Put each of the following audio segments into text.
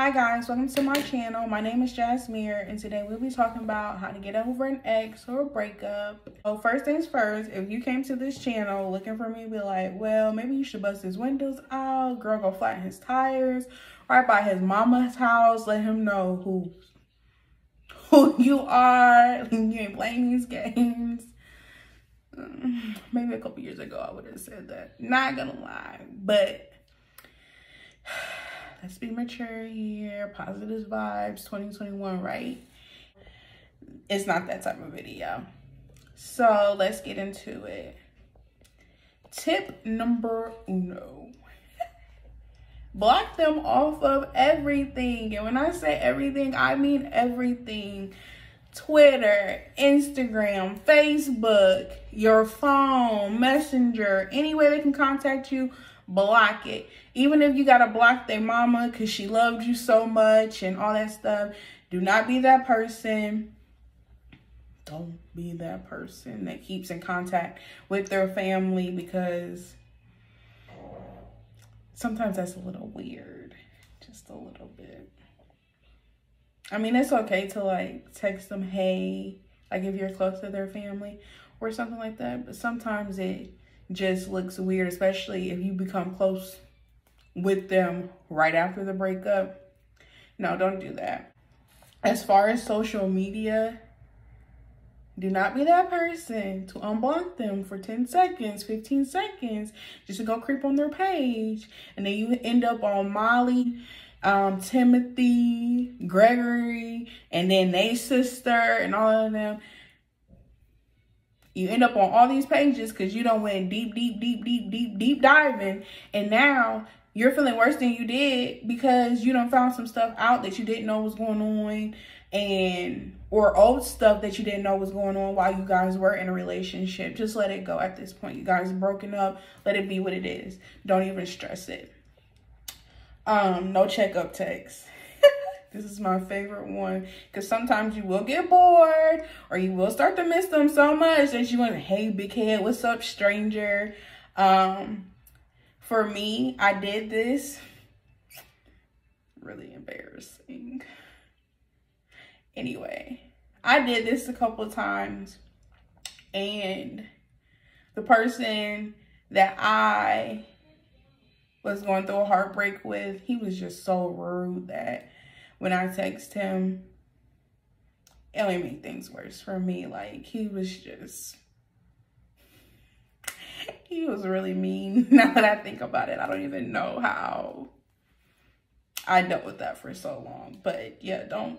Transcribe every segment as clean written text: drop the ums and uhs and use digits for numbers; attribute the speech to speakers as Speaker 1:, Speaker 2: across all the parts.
Speaker 1: Hi guys, welcome to my channel. My name is Jasmine, and today we'll be talking about how to get over an ex or a breakup. So first things first, if you came to this channel looking for me, be like, well, maybe you should bust his windows out, girl, go flatten his tires, right by his mama's house, let him know who you are. You ain't playing these games. Maybe a couple years ago I would have said that. Not gonna lie, but let's be mature here. Positive vibes, 2021, right? It's not that type of video. So let's get into it. Tip number uno. Block them off of everything. And when I say everything, I mean everything. Twitter, Instagram, Facebook, your phone, Messenger, any way they can contact you, block it. Even if you gotta block their mama because she loved you so much and all that stuff, do not be that person. Don't be that person that keeps in contact with their family, because sometimes that's a little weird, just a little bit. I mean, it's okay to like text them, hey, like if you're close to their family or something like that, but sometimes it just looks weird, especially if you become close with them right after the breakup. No, don't do that. As far as social media, do not be that person to unblock them for 10 seconds, 15 seconds, just to go creep on their page. And then you end up on Molly, Timothy, Gregory, and then they sister and all of them. You end up on all these pages because you don't went deep diving, and now you're feeling worse than you did because you done found some stuff out that you didn't know was going on, or old stuff that you didn't know was going on while you guys were in a relationship. Just let it go at this point. You guys broken up. Let it be what it is. Don't even stress it. No checkup texts. This is my favorite one, because sometimes you will get bored or you will start to miss them so much that you want, hey, big head, what's up, stranger? For me, I did this. Really embarrassing. Anyway, I did this a couple of times, and the person that I was going through a heartbreak with, he was just so rude that when I text him, it only made things worse for me. Like, he was really mean. Now that I think about it, I don't even know how I dealt with that for so long. But yeah, don't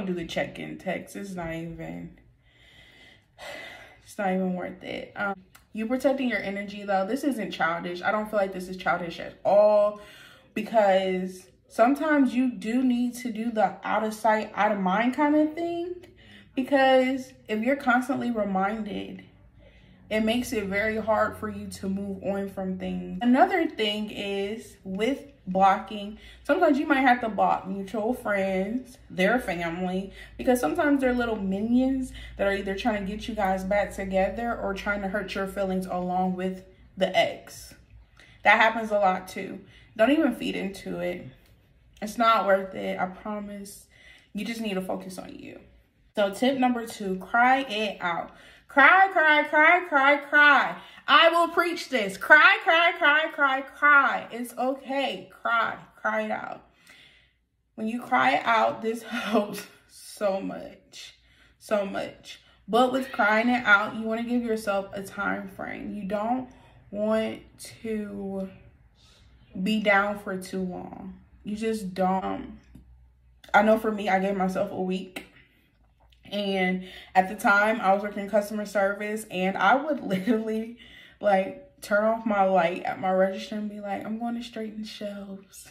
Speaker 1: do the check-in text. It's not even worth it. You protecting your energy, though, this isn't childish. I don't feel like this is childish at all, because sometimes you do need to do the out of sight, out of mind kind of thing, because if you're constantly reminded, it makes it very hard for you to move on from things. Another thing is with blocking, sometimes you might have to block mutual friends, their family, because sometimes they're little minions that are either trying to get you guys back together or trying to hurt your feelings along with the ex. That happens a lot too. Don't even feed into it. It's not worth it, I promise. You just need to focus on you. So tip number 2, cry it out. Cry, cry, cry, cry, cry. I will preach this. Cry, cry, cry, cry, cry. It's okay. Cry. Cry it out. When you cry it out, this helps so much. So much. But with crying it out, you want to give yourself a time frame. You don't want to be down for too long. You just don't. I know for me, I gave myself a week. And at the time, I was working customer service, and I would literally like turn off my light at my register and be like, I'm going to straighten shelves.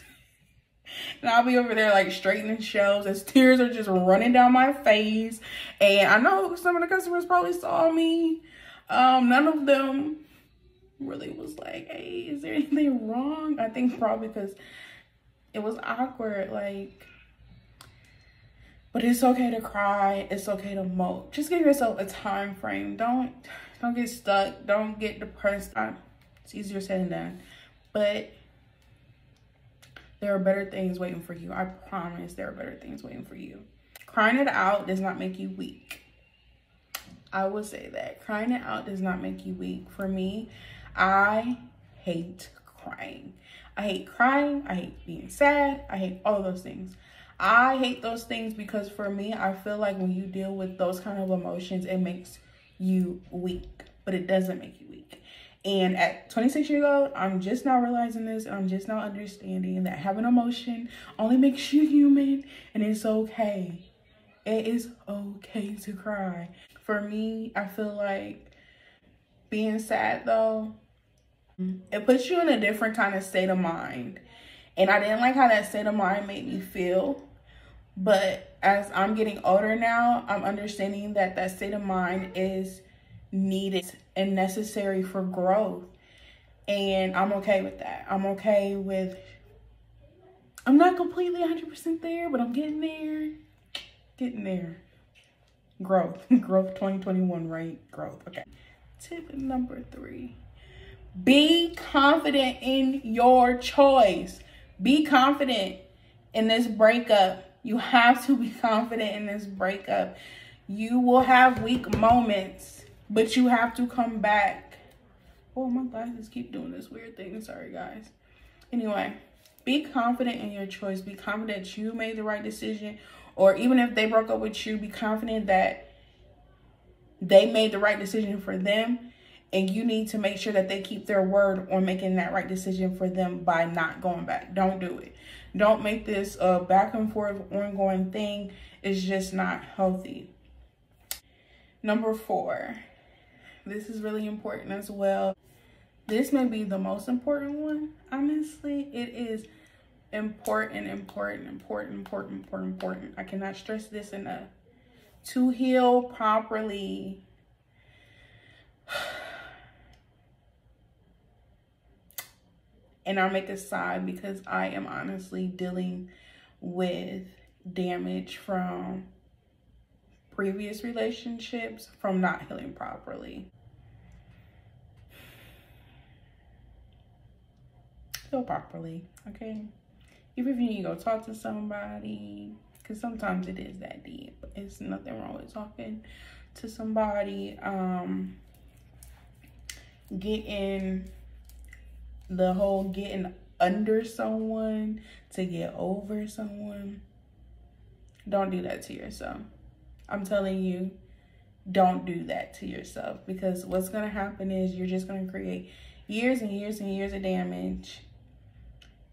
Speaker 1: And I'll be over there like straightening shelves as tears are just running down my face. And I know some of the customers probably saw me. None of them really was like, hey, is there anything wrong? I think probably because it was awkward, like. But it's okay to cry. It's okay to mope. Just give yourself a time frame. Don't get stuck. Don't get depressed. It's easier said than done. But There are better things waiting for you. I promise there are better things waiting for you. Crying it out does not make you weak. I will say that. Crying it out does not make you weak. For me, I hate crying. I hate crying. I hate being sad. I hate all of those things. I hate those things because for me, I feel like when you deal with those kind of emotions, it makes you weak, but it doesn't make you weak. And at 26 years old, I'm just now realizing this, and I'm just now understanding that having emotion only makes you human, and it's okay. It is okay to cry. For me, I feel like being sad though, it puts you in a different kind of state of mind. And I didn't like how that state of mind made me feel. But as I'm getting older now, I'm understanding that that state of mind is needed and necessary for growth. And I'm okay with that. I'm okay with, I'm not completely 100% there, but I'm getting there. Getting there. Growth. Growth 2021, right? Growth. Okay. Tip number 3. Be confident in your choice. Be confident in this breakup. You have to be confident in this breakup. You will have weak moments, but you have to come back. Oh, my glasses keep doing this weird thing. Sorry, guys. Anyway, be confident in your choice. Be confident that you made the right decision. Or even if they broke up with you, be confident that they made the right decision for them. And you need to make sure that they keep their word on making that right decision for them by not going back. Don't do it. Don't make this a back and forth ongoing thing. It's just not healthy. Number 4. This is really important as well. This may be the most important one, honestly. It is important. I cannot stress this enough. To heal properly, and I'll make a side because I am honestly dealing with damage from previous relationships from not healing properly. Heal properly, okay? Even if you need to go talk to somebody, because sometimes it is that deep. It's nothing wrong with talking to somebody. Getting under someone to get over someone. Don't do that to yourself. I'm telling you, don't do that to yourself, because what's going to happen is you're just going to create years and years and years of damage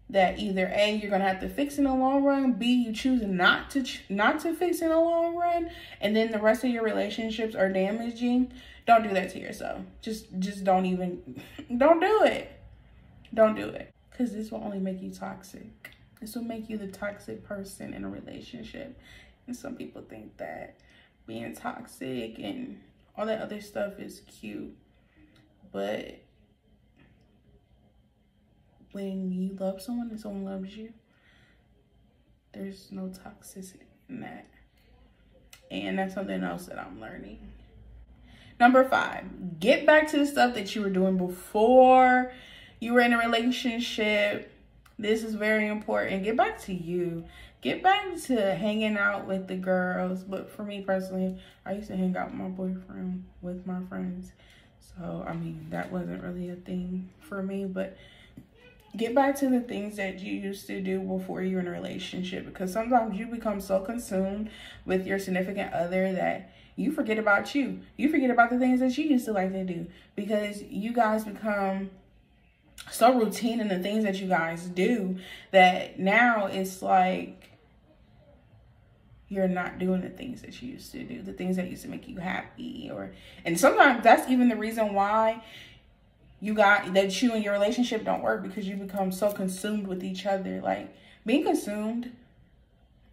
Speaker 1: that either A, you're going to have to fix in the long run, B, you choose not to fix in the long run, and then the rest of your relationships are damaging. Don't do that to yourself. Just don't do it. Don't do it, because this will only make you toxic. This will make you the toxic person in a relationship. And some people think that being toxic and all that other stuff is cute, but when you love someone and someone loves you, there's no toxicity in that. And that's something else that I'm learning. Number 5, get back to the stuff that you were doing before you were in a relationship. This is very important. Get back to you. Get back to hanging out with the girls. But for me personally, I used to hang out with my boyfriend with my friends. So, I mean, that wasn't really a thing for me. But get back to the things that you used to do before you were in a relationship. Because sometimes you become so consumed with your significant other that you forget about you. You forget about the things that you used to like to do. Because you guys become so routine in the things that you guys do that now it's like you're not doing the things that you used to do, the things that used to make you happy. And sometimes that's even the reason why you and your relationship don't work, because you become so consumed with each other. Like, being consumed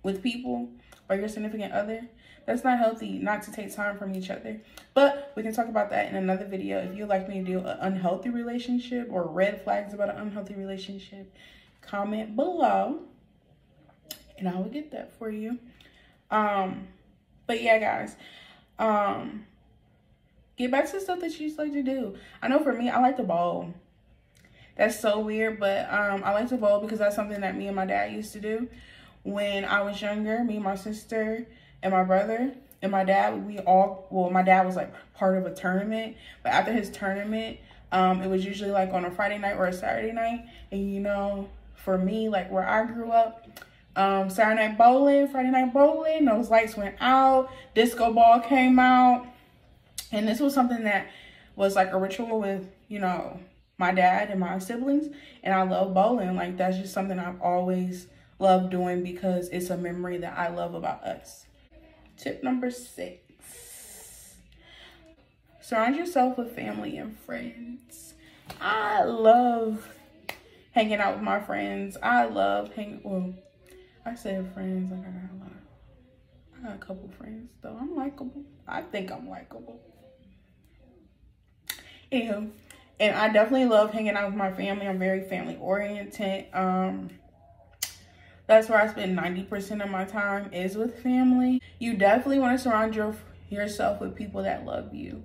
Speaker 1: with people or your significant other, that's not healthy, not to take time from each other. But we can talk about that in another video. If you'd like me to do an unhealthy relationship or red flags about an unhealthy relationship, comment below and I will get that for you. But yeah, guys, get back to the stuff that you used to like to do. I know for me, I like to bowl. That's so weird, but I like to bowl because that's something that me and my dad used to do when I was younger. Me, my sister, and my brother and my dad, my dad was like part of a tournament, but after his tournament, it was usually like on a Friday night or a Saturday night. And you know, for me, like where I grew up, Saturday night bowling, Friday night bowling, those lights went out, disco ball came out, and this was something that was like a ritual with, you know, my dad and my siblings. And I love bowling. Like, that's just something I've always loved doing because it's a memory that I love about us. Tip number 6, surround yourself with family and friends. I love hanging out with my friends. I love well, I said friends, like I got a couple friends though. I'm likable. I think I'm likable. Anywho, and I definitely love hanging out with my family. I'm very family oriented. That's where I spend 90% of my time is with family. You definitely want to surround yourself with people that love you.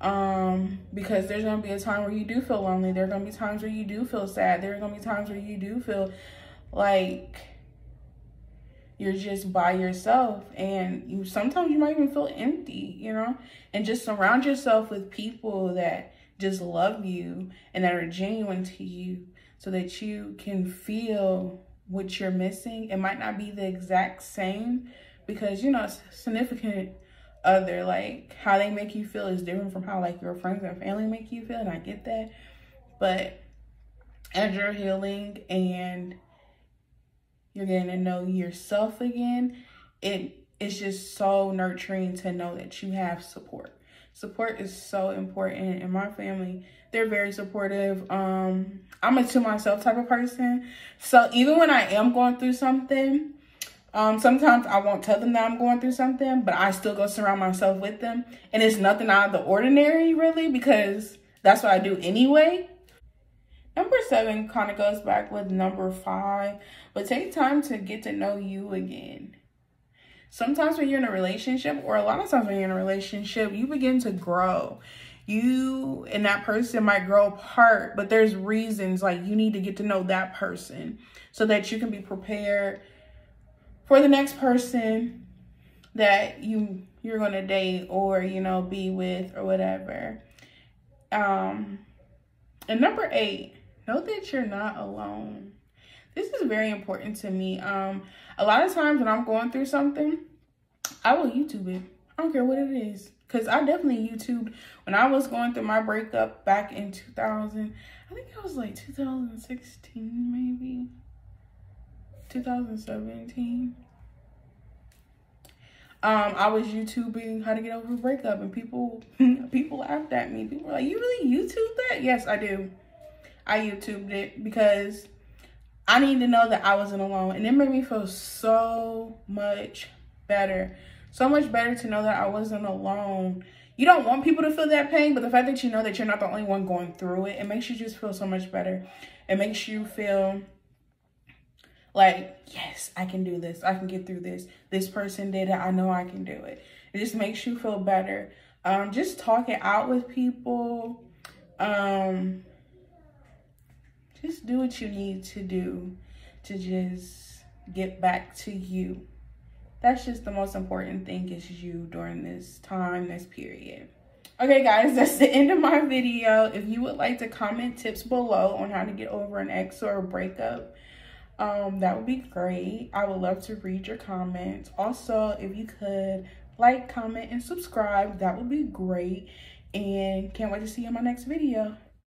Speaker 1: Because there's going to be a time where you do feel lonely. There are going to be times where you do feel sad. There are going to be times where you do feel like you're just by yourself, and sometimes you might even feel empty, you know. And just surround yourself with people that just love you and that are genuine to you, so that you can feel what you're missing. It might not be the exact same, because, you know, significant other, like how they make you feel is different from how like your friends and family make you feel, and I get that. But as you're healing and you're getting to know yourself again, it's just so nurturing to know that you have support. Support is so important. In my family, they're very supportive. I'm a to myself type of person. So even when I am going through something, sometimes I won't tell them that I'm going through something, but I still go surround myself with them. And it's nothing out of the ordinary, really, because that's what I do anyway. Number 7 kind of goes back with number 5, but take time to get to know you again. Sometimes when you're in a relationship, or a lot of times when you're in a relationship, you begin to grow. You and that person might grow apart, but there's reasons, like you need to get to know that person so that you can be prepared for the next person that you're going to date or, you know, be with or whatever. And number 8, know that you're not alone. This is very important to me. A lot of times when I'm going through something, I will YouTube it. I don't care what it is. Because I definitely YouTubed when I was going through my breakup back in 2000. I think it was like 2016, maybe. 2017. I was YouTubing how to get over a breakup, and people laughed at me. People were like, "You really YouTube that?" Yes, I do. I YouTubed it because I needed to know that I wasn't alone, and it made me feel so much better. So much better to know that I wasn't alone. You don't want people to feel that pain, but the fact that you know that you're not the only one going through it, it makes you just feel so much better. It makes you feel like, yes, I can do this. I can get through this. This person did it. I know I can do it. It just makes you feel better. Just talk it out with people. Just do what you need to do to just get back to you. That's just the most important thing, is you during this time, this period. Okay, guys, that's the end of my video. If you would like to comment tips below on how to get over an ex or a breakup, that would be great. I would love to read your comments. Also, if you could like, comment, and subscribe, that would be great. And can't wait to see you in my next video.